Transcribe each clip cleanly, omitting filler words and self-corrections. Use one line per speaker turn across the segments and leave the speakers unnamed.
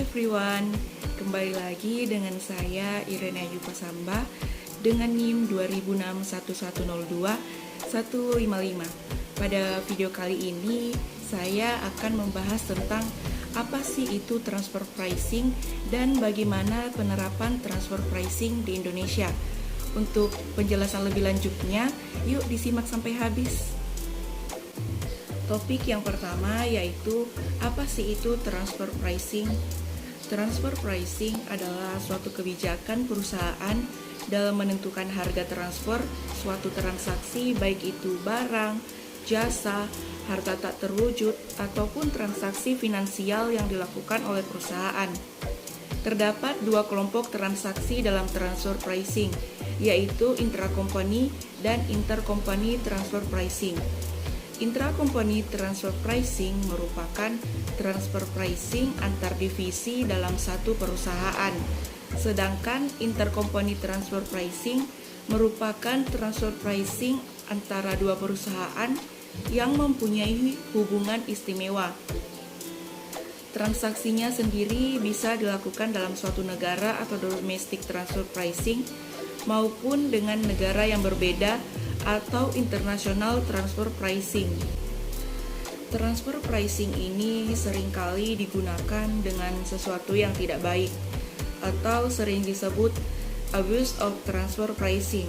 everyone, kembali lagi dengan saya Irene Ayupasamba dengan NIM 20061102-155. Pada video kali ini saya akan membahas tentang apa sih itu transfer pricing dan bagaimana penerapan transfer pricing di Indonesia. Untuk penjelasan lebih lanjutnya, yuk disimak sampai habis. Topik yang pertama yaitu apa sih itu transfer pricing? Transfer pricing adalah suatu kebijakan perusahaan dalam menentukan harga transfer suatu transaksi, baik itu barang, jasa, harta tak terwujud, ataupun transaksi finansial yang dilakukan oleh perusahaan. Terdapat dua kelompok transaksi dalam transfer pricing, yaitu intracompany dan intercompany transfer pricing. Intracompany transfer pricing merupakan transfer pricing antar divisi dalam satu perusahaan, sedangkan intercompany transfer pricing merupakan transfer pricing antara dua perusahaan yang mempunyai hubungan istimewa. Transaksinya sendiri bisa dilakukan dalam suatu negara atau domestic transfer pricing maupun dengan negara yang berbeda atau international transfer pricing. Transfer pricing ini seringkali digunakan dengan sesuatu yang tidak baik atau sering disebut abuse of transfer pricing,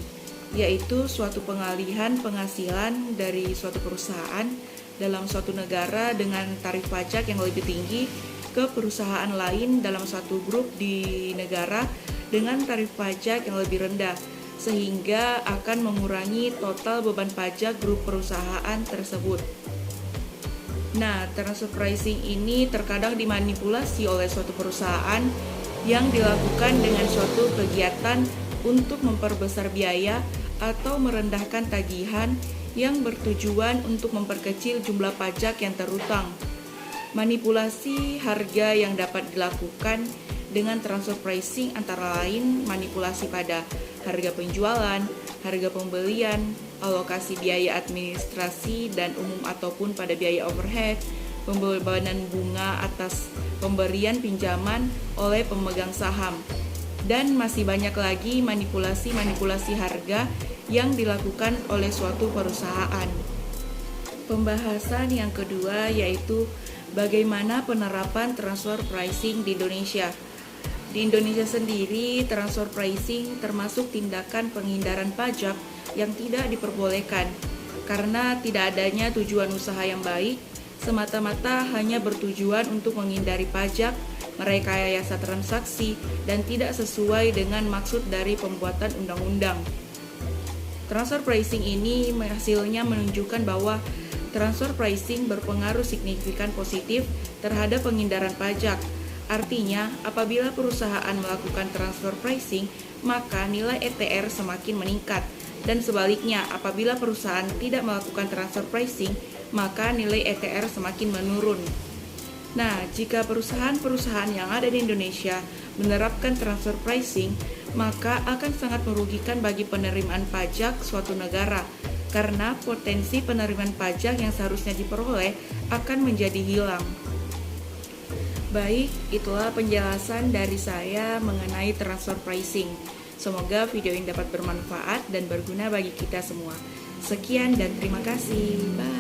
yaitu suatu pengalihan penghasilan dari suatu perusahaan dalam suatu negara dengan tarif pajak yang lebih tinggi ke perusahaan lain dalam satu grup di negara dengan tarif pajak yang lebih rendah, sehingga akan mengurangi total beban pajak grup perusahaan tersebut. Nah, transfer pricing ini terkadang dimanipulasi oleh suatu perusahaan yang dilakukan dengan suatu kegiatan untuk memperbesar biaya atau merendahkan tagihan yang bertujuan untuk memperkecil jumlah pajak yang terutang. Manipulasi harga yang dapat dilakukan dengan transfer pricing antara lain manipulasi pada harga penjualan, harga pembelian, alokasi biaya administrasi dan umum ataupun pada biaya overhead, pembebanan bunga atas pemberian pinjaman oleh pemegang saham, dan masih banyak lagi manipulasi harga yang dilakukan oleh suatu perusahaan. Pembahasan yang kedua yaitu bagaimana penerapan transfer pricing di Indonesia. Di Indonesia sendiri, transfer pricing termasuk tindakan penghindaran pajak yang tidak diperbolehkan karena tidak adanya tujuan usaha yang baik, semata-mata hanya bertujuan untuk menghindari pajak, merekayasa transaksi, dan tidak sesuai dengan maksud dari pembuatan undang-undang. Transfer pricing ini hasilnya menunjukkan bahwa transfer pricing berpengaruh signifikan positif terhadap penghindaran pajak. Artinya, apabila perusahaan melakukan transfer pricing, maka nilai ETR semakin meningkat. Dan sebaliknya, apabila perusahaan tidak melakukan transfer pricing, maka nilai ETR semakin menurun. Nah, jika perusahaan-perusahaan yang ada di Indonesia menerapkan transfer pricing, maka akan sangat merugikan bagi penerimaan pajak suatu negara, karena potensi penerimaan pajak yang seharusnya diperoleh akan menjadi hilang. Baik, itulah penjelasan dari saya mengenai transfer pricing. Semoga video ini dapat bermanfaat dan berguna bagi kita semua. Sekian dan terima kasih. Bye.